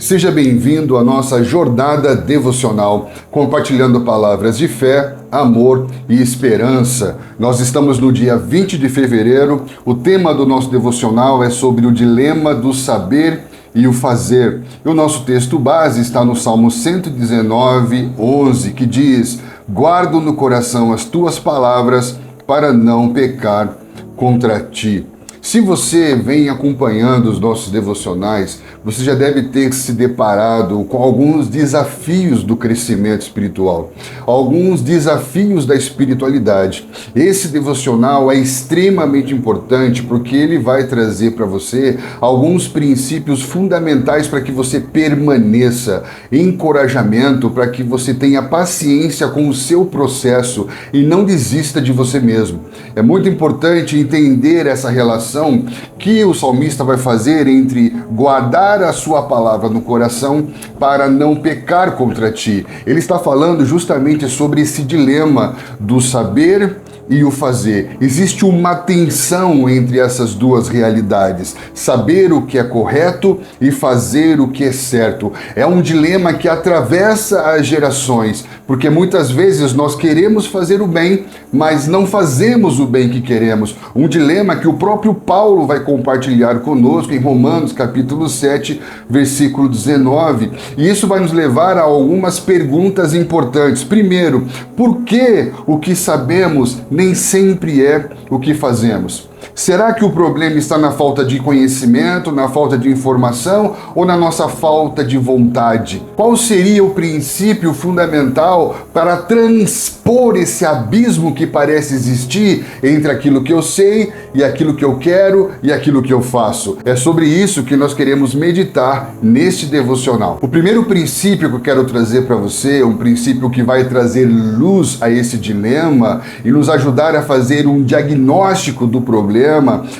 Seja bem-vindo à nossa jornada devocional, compartilhando palavras de fé, amor e esperança. Nós estamos no dia 20 de fevereiro. O tema do nosso devocional é sobre o dilema do saber e o fazer. E o nosso texto base está no Salmo 119, 11, que diz: guardo no coração as tuas palavras para não pecar contra ti. Se você vem acompanhando os nossos devocionais, você já deve ter se deparado com alguns desafios do crescimento espiritual, alguns desafios da espiritualidade. Esse devocional é extremamente importante porque ele vai trazer para você alguns princípios fundamentais para que você permaneça, encorajamento para que você tenha paciência com o seu processo e não desista de você mesmo. É muito importante entender essa relação que o salmista vai fazer entre guardar a sua palavra no coração para não pecar contra ti. Ele está falando justamente sobre esse dilema do saber e o fazer. Existe uma tensão entre essas duas realidades, saber o que é correto e fazer o que é certo. É um dilema que atravessa as gerações, porque muitas vezes nós queremos fazer o bem, mas não fazemos o bem que queremos. Um dilema que o próprio Paulo vai compartilhar conosco em Romanos capítulo 7, versículo 19. E isso vai nos levar a algumas perguntas importantes. Primeiro, por que o que sabemos nem sempre é o que fazemos? Será que o problema está na falta de conhecimento, na falta de informação ou na nossa falta de vontade? Qual seria o princípio fundamental para transpor esse abismo que parece existir entre aquilo que eu sei e aquilo que eu quero e aquilo que eu faço? É sobre isso que nós queremos meditar neste devocional. O primeiro princípio que eu quero trazer para você, um princípio que vai trazer luz a esse dilema e nos ajudar a fazer um diagnóstico do problema,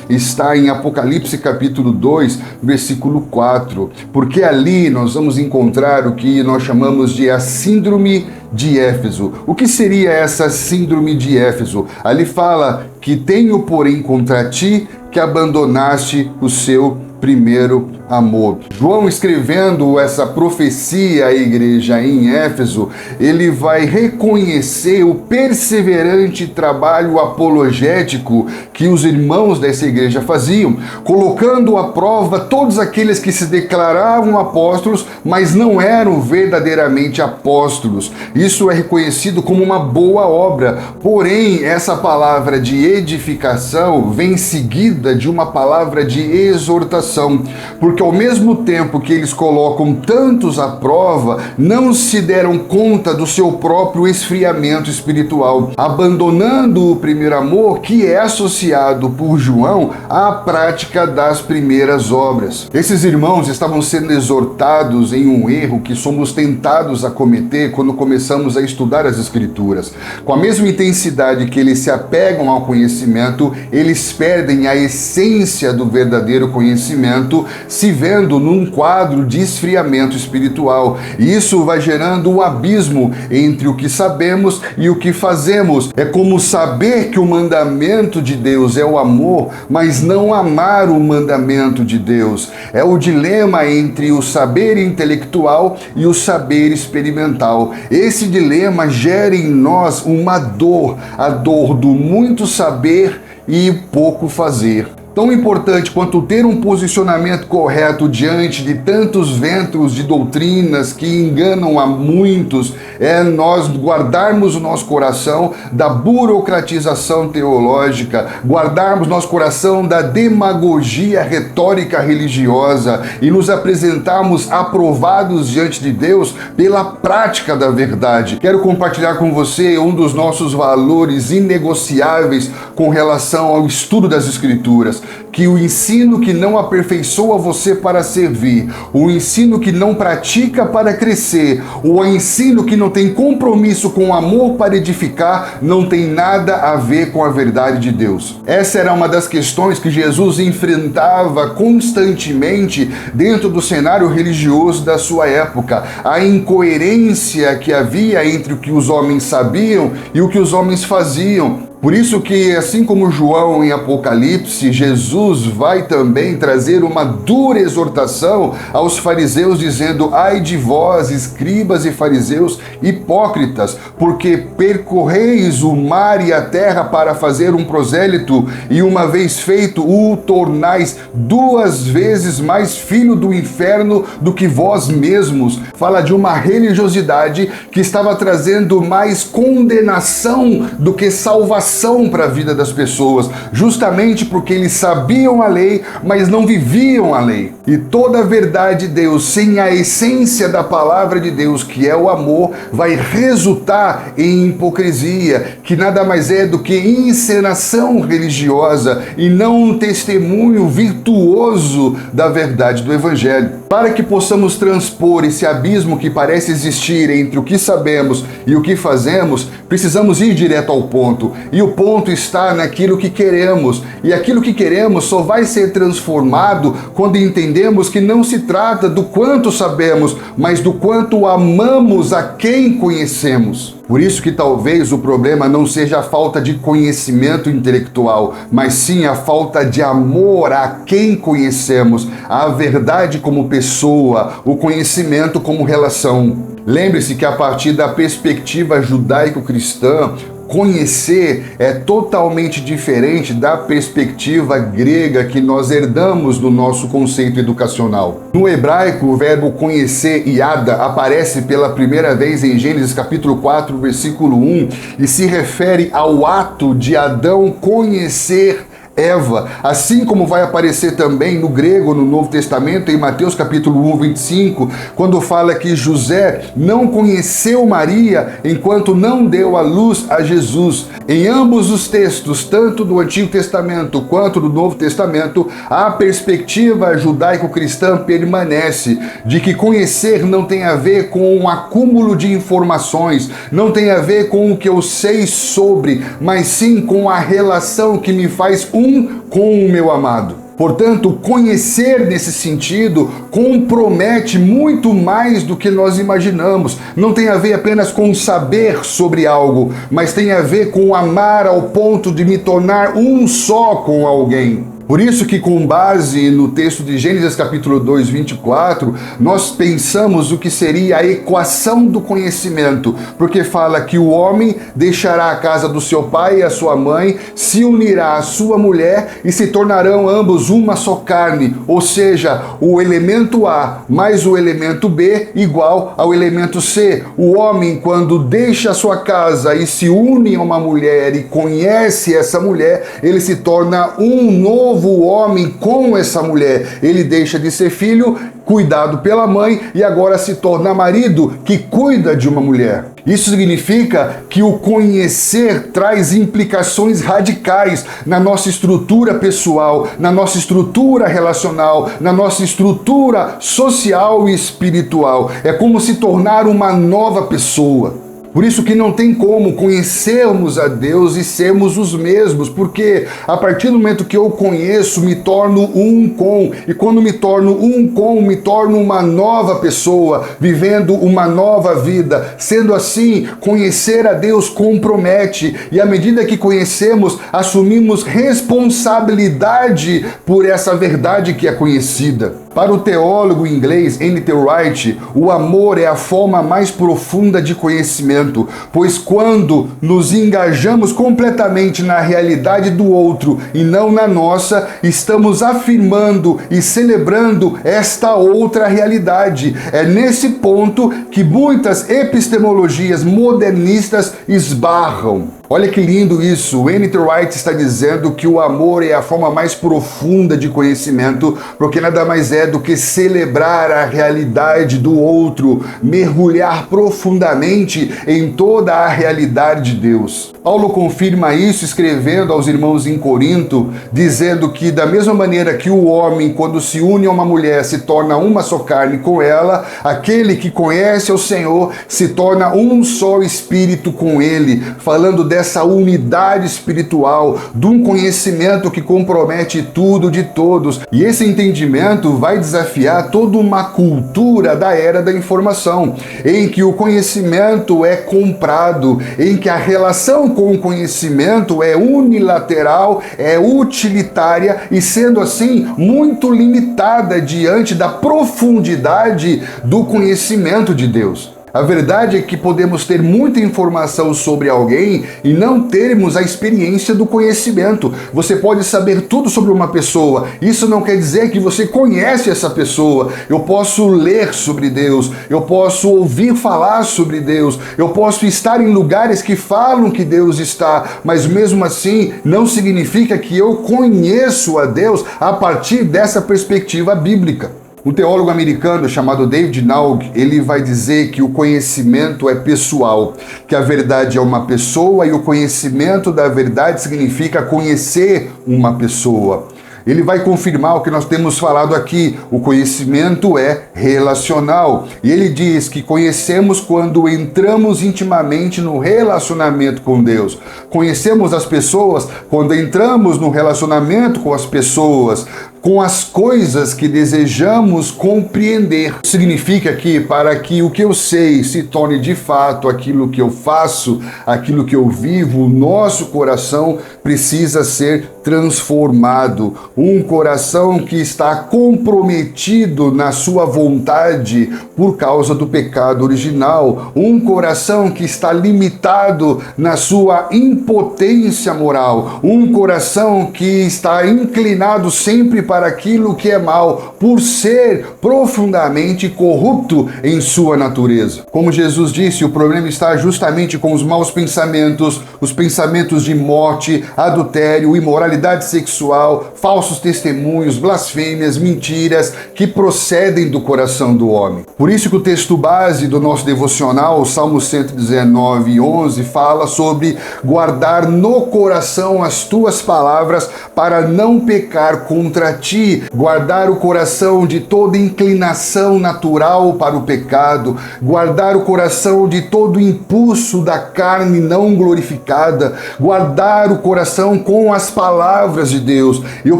está em Apocalipse capítulo 2, versículo 4, porque ali nós vamos encontrar o que nós chamamos de a síndrome de Éfeso. O que seria essa síndrome de Éfeso? Ali fala que tenho, porém, contra ti que abandonaste o seu primeiro amor. João, escrevendo essa profecia à igreja em Éfeso, ele vai reconhecer o perseverante trabalho apologético que os irmãos dessa igreja faziam, colocando à prova todos aqueles que se declaravam apóstolos, mas não eram verdadeiramente apóstolos. Isso é reconhecido como uma boa obra. Porém, essa palavra de edificação vem seguida de uma palavra de exortação, porque ao mesmo tempo que eles colocam tantos à prova, não se deram conta do seu próprio esfriamento espiritual, abandonando o primeiro amor, que é associado por João à prática das primeiras obras. Esses irmãos estavam sendo exortados em um erro que somos tentados a cometer quando começamos a estudar as Escrituras. Com a mesma intensidade que eles se apegam ao conhecimento, eles perdem a essência do verdadeiro conhecimento, se vendo num quadro de esfriamento espiritual. E isso vai gerando um abismo entre o que sabemos e o que fazemos. É como saber que o mandamento de Deus é o amor, mas não amar o mandamento de Deus. É o dilema entre o saber intelectual e o saber experimental. Esse dilema gera em nós uma dor, a dor do muito saber e pouco fazer. Tão importante quanto ter um posicionamento correto diante de tantos ventos de doutrinas que enganam a muitos é nós guardarmos o nosso coração da burocratização teológica, guardarmos nosso coração da demagogia retórica religiosa e nos apresentarmos aprovados diante de Deus pela prática da verdade. Quero compartilhar com você um dos nossos valores inegociáveis com relação ao estudo das Escrituras, que o ensino que não aperfeiçoa você para servir, o ensino que não pratica para crescer, o ensino que não tem compromisso com o amor para edificar, não tem nada a ver com a verdade de Deus. Essa era uma das questões que Jesus enfrentava constantemente dentro do cenário religioso da sua época, a incoerência que havia entre o que os homens sabiam e o que os homens faziam. Por isso que, assim como João em Apocalipse, Jesus vai também trazer uma dura exortação aos fariseus, dizendo: ai de vós, escribas e fariseus hipócritas, porque percorreis o mar e a terra para fazer um prosélito, e uma vez feito, o tornais 2 vezes mais filho do inferno do que vós mesmos. Fala de uma religiosidade que estava trazendo mais condenação do que salvação para a vida das pessoas, justamente porque eles sabiam a lei, mas não viviam a lei. E toda a verdade de Deus, sem a essência da palavra de Deus, que é o amor, vai resultar em hipocrisia, que nada mais é do que encenação religiosa e não um testemunho virtuoso da verdade do Evangelho. Para que possamos transpor esse abismo que parece existir entre o que sabemos e o que fazemos, precisamos ir direto ao ponto. E o ponto está naquilo que queremos. E aquilo que queremos só vai ser transformado quando entendemos que não se trata do quanto sabemos, mas do quanto amamos a quem conhecemos. Por isso que talvez o problema não seja a falta de conhecimento intelectual, mas sim a falta de amor a quem conhecemos, a verdade como pessoa, o conhecimento como relação. Lembre-se que a partir da perspectiva judaico-cristã, conhecer é totalmente diferente da perspectiva grega que nós herdamos do nosso conceito educacional. No hebraico, o verbo conhecer, yada, aparece pela primeira vez em Gênesis capítulo 4, versículo 1, e se refere ao ato de Adão conhecer Eva, assim como vai aparecer também no grego, no Novo Testamento, em Mateus capítulo 1, 25, quando fala que José não conheceu Maria enquanto não deu a luz a Jesus. Em ambos os textos, tanto do Antigo Testamento quanto do Novo Testamento, a perspectiva judaico-cristã permanece de que conhecer não tem a ver com um acúmulo de informações, não tem a ver com o que eu sei sobre, mas sim com a relação que me faz com o meu amado. Portanto, conhecer nesse sentido compromete muito mais do que nós imaginamos. Não tem a ver apenas com saber sobre algo, mas tem a ver com amar ao ponto de me tornar um só com alguém. Por isso que, com base no texto de Gênesis capítulo 2, 24, nós pensamos o que seria a equação do conhecimento, porque fala que o homem deixará a casa do seu pai e a sua mãe, se unirá à sua mulher e se tornarão ambos uma só carne, ou seja, o elemento A mais o elemento B igual ao elemento C. O homem, quando deixa a sua casa e se une a uma mulher e conhece essa mulher, ele se torna um novo homem com essa mulher. Ele deixa de ser filho, cuidado pela mãe, e agora se torna marido que cuida de uma mulher. Isso significa que o conhecer traz implicações radicais na nossa estrutura pessoal, na nossa estrutura relacional, na nossa estrutura social e espiritual. É como se tornar uma nova pessoa. Por isso que não tem como conhecermos a Deus e sermos os mesmos, porque a partir do momento que eu conheço, me torno um com, e quando me torno um com, me torno uma nova pessoa, vivendo uma nova vida. Sendo assim, conhecer a Deus compromete, e à medida que conhecemos, assumimos responsabilidade por essa verdade que é conhecida. Para o teólogo inglês N.T. Wright, o amor é a forma mais profunda de conhecimento, pois quando nos engajamos completamente na realidade do outro e não na nossa, estamos afirmando e celebrando esta outra realidade. É nesse ponto que muitas epistemologias modernistas esbarram. Olha que lindo isso. O N.T. Wright está dizendo que o amor é a forma mais profunda de conhecimento, porque nada mais é do que celebrar a realidade do outro, mergulhar profundamente em toda a realidade de Deus. Paulo confirma isso escrevendo aos irmãos em Corinto, dizendo que da mesma maneira que o homem, quando se une a uma mulher, se torna uma só carne com ela, aquele que conhece o Senhor se torna um só espírito com ele. Falando dessa dessa unidade espiritual, de um conhecimento que compromete tudo de todos. E esse entendimento vai desafiar toda uma cultura da era da informação, em que o conhecimento é comprado, em que a relação com o conhecimento é unilateral, é utilitária e, sendo assim, muito limitada diante da profundidade do conhecimento de Deus. A verdade é que podemos ter muita informação sobre alguém e não termos a experiência do conhecimento. Você pode saber tudo sobre uma pessoa, isso não quer dizer que você conhece essa pessoa. Eu posso ler sobre Deus, eu posso ouvir falar sobre Deus, eu posso estar em lugares que falam que Deus está, mas mesmo assim não significa que eu conheço a Deus a partir dessa perspectiva bíblica. Um teólogo americano chamado David Naug, ele vai dizer que o conhecimento é pessoal, que a verdade é uma pessoa e o conhecimento da verdade significa conhecer uma pessoa. Ele vai confirmar o que nós temos falado aqui, o conhecimento é relacional. E ele diz que conhecemos quando entramos intimamente no relacionamento com Deus. Conhecemos as pessoas quando entramos no relacionamento com as pessoas, com as coisas que desejamos compreender. Significa que para que o que eu sei se torne de fato aquilo que eu faço, aquilo que eu vivo, o nosso coração precisa ser transformado. Um coração que está comprometido na sua vontade por causa do pecado original. Um coração que está limitado na sua impotência moral. Um coração que está inclinado sempre para aquilo que é mal, por ser profundamente corrupto em sua natureza. Como Jesus disse, o problema está justamente com os maus pensamentos, os pensamentos de morte, adultério, imoralidade sexual, falsos testemunhos, blasfêmias, mentiras, que procedem do coração do homem. Por isso que o texto base do nosso devocional, o Salmo 119:11, fala sobre guardar no coração as tuas palavras para não pecar contra ti, guardar o coração de toda inclinação natural para o pecado, guardar o coração de todo impulso da carne não glorificada, guardar o coração com as palavras de Deus. Eu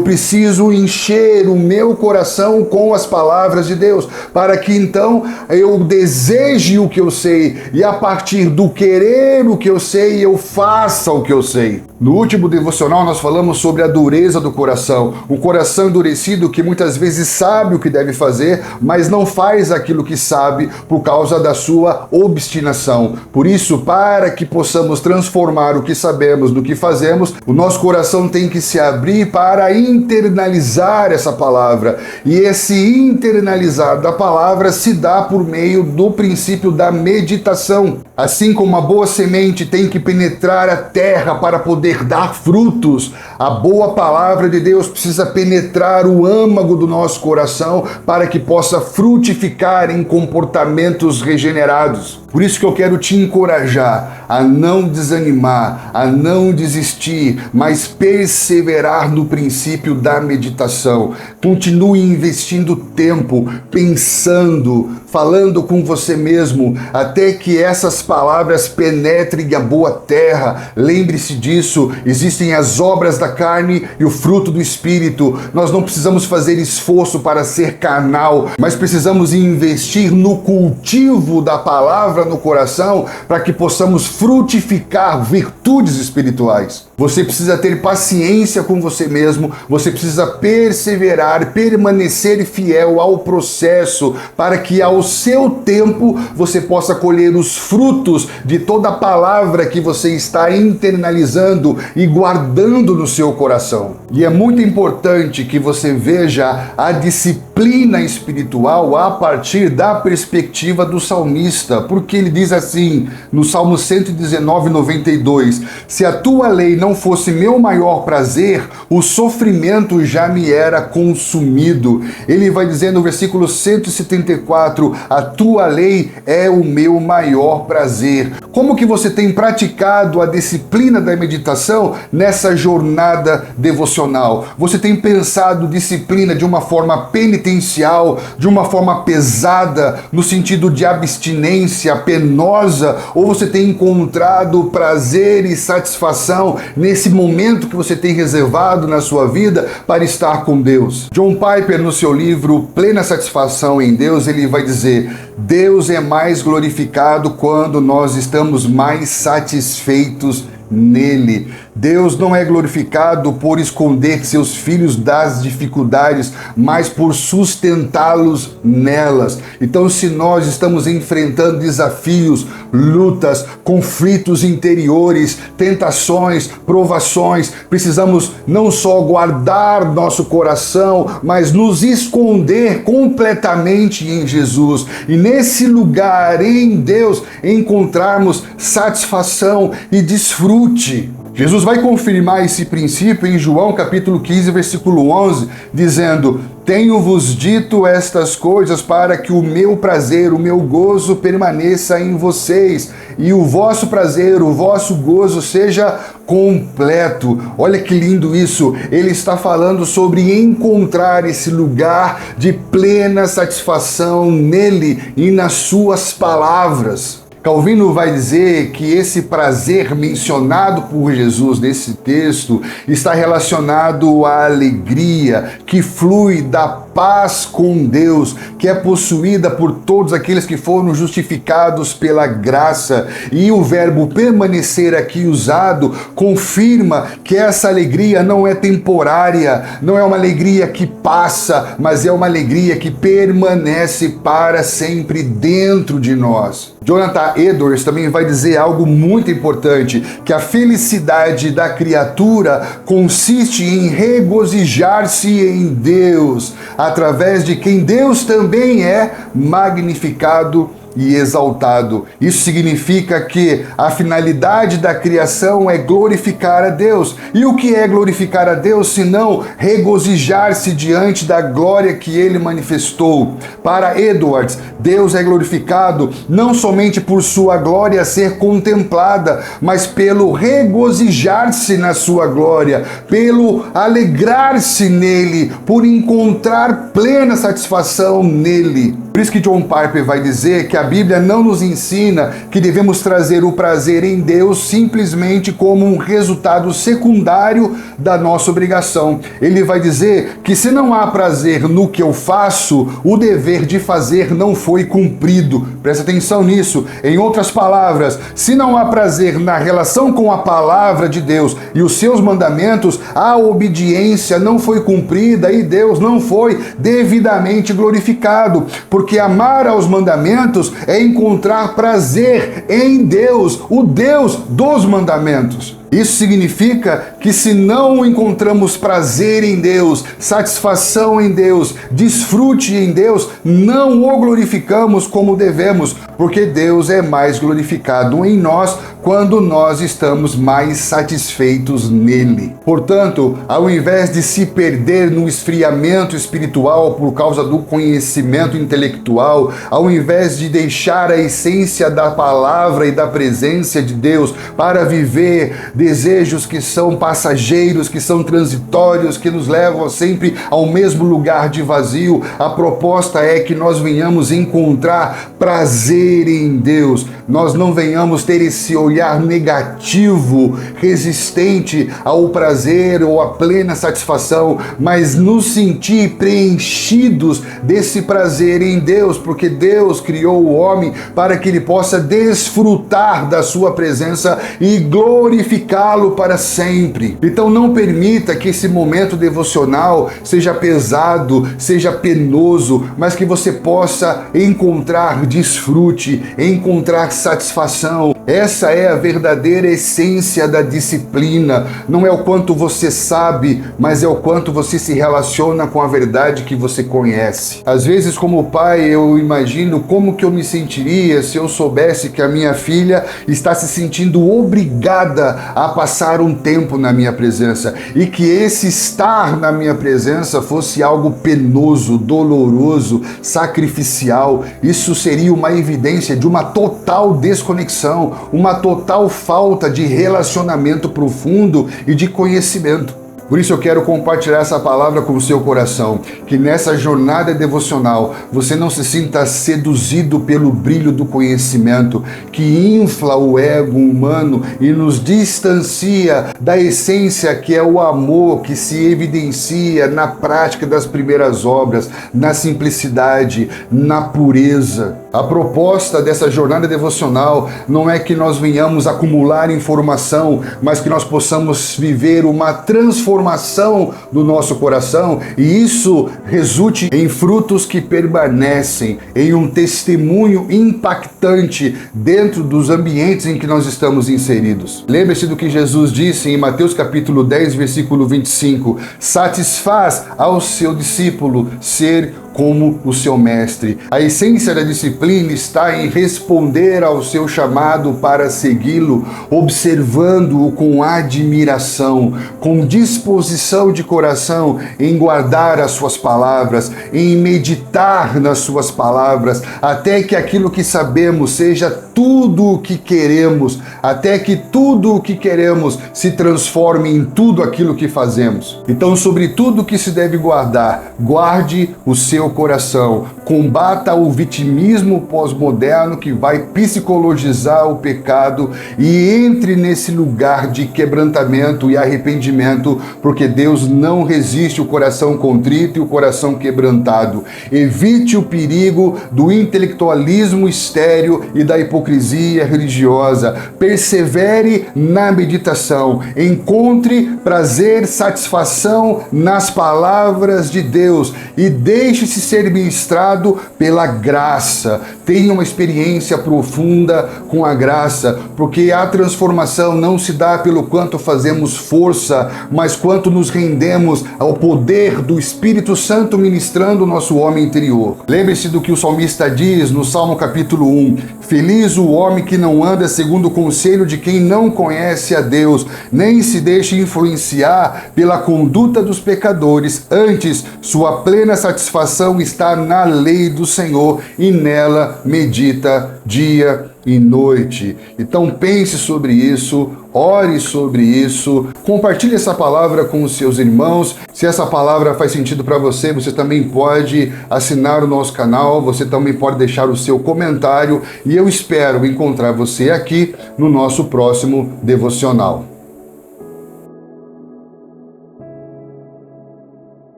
preciso encher o meu coração com as palavras de Deus, para que então eu deseje o que eu sei e a partir do querer o que eu sei, eu faça o que eu sei. No último devocional nós falamos sobre a dureza do coração, o coração endurecido que muitas vezes sabe o que deve fazer, mas não faz aquilo que sabe por causa da sua obstinação. Por isso, para que possamos transformar o que sabemos no que fazemos, o nosso coração tem que se abrir para internalizar essa palavra. E esse internalizar da palavra se dá por meio do princípio da meditação. Assim como uma boa semente tem que penetrar a terra para poder dar frutos, a boa palavra de Deus precisa penetrar o âmago do nosso coração para que possa frutificar em comportamentos regenerados. Por isso que eu quero te encorajar a não desanimar, a não desistir, mas perseverar no princípio da meditação. Continue investindo tempo, pensando, falando com você mesmo, até que essas palavras penetrem a boa terra. Lembre-se disso, existem as obras da carne e o fruto do Espírito. Nós não precisamos fazer esforço para ser carnal, mas precisamos investir no cultivo da palavra no coração para que possamos frutificar virtudes espirituais. Você precisa ter paciência com você mesmo, você precisa perseverar, permanecer fiel ao processo para que ao seu tempo você possa colher os frutos de toda a palavra que você está internalizando e guardando no seu coração. E é muito importante que você veja a disciplina espiritual a partir da perspectiva do salmista, porque ele diz assim, no Salmo 119:92, se a tua lei não fosse meu maior prazer, o sofrimento já me era consumido. Ele vai dizer no versículo 174, a tua lei é o meu maior prazer. Como que você tem praticado a disciplina da meditação nessa jornada devocional? Você tem pensado disciplina de uma forma penitente penitencial, de uma forma pesada, no sentido de abstinência penosa, ou você tem encontrado prazer e satisfação nesse momento que você tem reservado na sua vida para estar com Deus? John Piper, no seu livro Plena Satisfação em Deus, ele vai dizer: Deus é mais glorificado quando nós estamos mais satisfeitos nele. Deus não é glorificado por esconder seus filhos das dificuldades, mas por sustentá-los nelas. Então, se nós estamos enfrentando desafios, lutas, conflitos interiores, tentações, provações, precisamos não só guardar nosso coração, mas nos esconder completamente em Jesus. E nesse lugar, em Deus, encontrarmos satisfação e desfrute. Jesus vai confirmar esse princípio em João capítulo 15, versículo 11, dizendo: Tenho-vos dito estas coisas para que o meu prazer, o meu gozo permaneça em vocês e o vosso prazer, o vosso gozo seja completo. Olha que lindo isso. Ele está falando sobre encontrar esse lugar de plena satisfação nele e nas suas palavras. Calvino vai dizer que esse prazer mencionado por Jesus nesse texto está relacionado à alegria que flui da paz com Deus, que é possuída por todos aqueles que foram justificados pela graça. E o verbo permanecer aqui usado confirma que essa alegria não é temporária, não é uma alegria que passa, mas é uma alegria que permanece para sempre dentro de nós. Jonathan Edwards também vai dizer algo muito importante, que a felicidade da criatura consiste em regozijar-se em Deus, através de quem Deus também é magnificado e exaltado. Isso significa que a finalidade da criação é glorificar a Deus. E o que é glorificar a Deus, senão regozijar-se diante da glória que Ele manifestou? Para Edwards, Deus é glorificado não somente por sua glória ser contemplada, mas pelo regozijar-se na sua glória, pelo alegrar-se nele, por encontrar plena satisfação nele. Por isso que John Piper vai dizer que a Bíblia não nos ensina que devemos trazer o prazer em Deus simplesmente como um resultado secundário da nossa obrigação. Ele vai dizer que se não há prazer no que eu faço, o dever de fazer não foi cumprido. Presta atenção nisso. Em outras palavras, se não há prazer na relação com a palavra de Deus e os seus mandamentos, a obediência não foi cumprida e Deus não foi devidamente glorificado. Porque amar aos mandamentos é encontrar prazer em Deus, o Deus dos mandamentos. Isso significa que se não encontramos prazer em Deus, satisfação em Deus, desfrute em Deus, não o glorificamos como devemos, porque Deus é mais glorificado em nós quando nós estamos mais satisfeitos nele. Portanto, ao invés de se perder no esfriamento espiritual por causa do conhecimento intelectual, ao invés de deixar a essência da palavra e da presença de Deus para viver desejos que são passageiros, que são transitórios, que nos levam sempre ao mesmo lugar de vazio, a proposta é que nós venhamos encontrar prazer em Deus. Nós não venhamos ter esse olhar negativo, resistente ao prazer ou à plena satisfação, mas nos sentir preenchidos desse prazer em Deus, porque Deus criou o homem para que ele possa desfrutar da sua presença e glorificá-lo para sempre. Então não permita que esse momento devocional seja pesado, seja penoso, mas que você possa encontrar desfrute, encontrar satisfação. Essa é a verdadeira essência da disciplina. Não é o quanto você sabe, mas é o quanto você se relaciona com a verdade que você conhece. Às vezes, como pai, eu imagino como que eu me sentiria se eu soubesse que a minha filha está se sentindo obrigada a passar um tempo na minha presença e que esse estar na minha presença fosse algo penoso, doloroso, sacrificial. Isso seria uma evidência de uma total desconexão, uma total falta de relacionamento profundo e de conhecimento. Por isso eu quero compartilhar essa palavra com o seu coração, que nessa jornada devocional você não se sinta seduzido pelo brilho do conhecimento que infla o ego humano e nos distancia da essência que é o amor que se evidencia na prática das primeiras obras, na simplicidade, na pureza. A proposta dessa jornada devocional não é que nós venhamos acumular informação, mas que nós possamos viver uma transformação do nosso coração e isso resulte em frutos que permanecem, em um testemunho impactante dentro dos ambientes em que nós estamos inseridos. Lembre-se do que Jesus disse em Mateus capítulo 10, versículo 25: satisfaz ao seu discípulo ser como o seu mestre. A essência da disciplina está em responder ao seu chamado para segui-lo, observando-o com admiração, com disposição de coração em guardar as suas palavras, em meditar nas suas palavras, até que aquilo que sabemos seja tudo o que queremos, até que tudo o que queremos se transforme em tudo aquilo que fazemos. Então, sobre tudo que se deve guardar, guarde o seu coração, combata o vitimismo pós-moderno que vai psicologizar o pecado e entre nesse lugar de quebrantamento e arrependimento, porque Deus não resiste o coração contrito e o coração quebrantado. Evite o perigo do intelectualismo estéril e da hipocrisia religiosa. Persevere na meditação, encontre prazer, satisfação nas palavras de Deus e deixe-se ser ministrado pela graça. Tenha uma experiência profunda com a graça, porque a transformação não se dá pelo quanto fazemos força, mas quanto nos rendemos ao poder do Espírito Santo ministrando o nosso homem interior. Lembre-se do que o salmista diz no Salmo capítulo 1: feliz o homem que não anda segundo o conselho de quem não conhece a Deus, nem se deixa influenciar pela conduta dos pecadores, antes sua plena satisfação está na lei do Senhor e nela medita dia e noite. Então pense sobre isso, ore sobre isso, compartilhe essa palavra com os seus irmãos. Se essa palavra faz sentido para você, você também pode assinar o nosso canal, você também pode deixar o seu comentário e eu espero encontrar você aqui no nosso próximo devocional.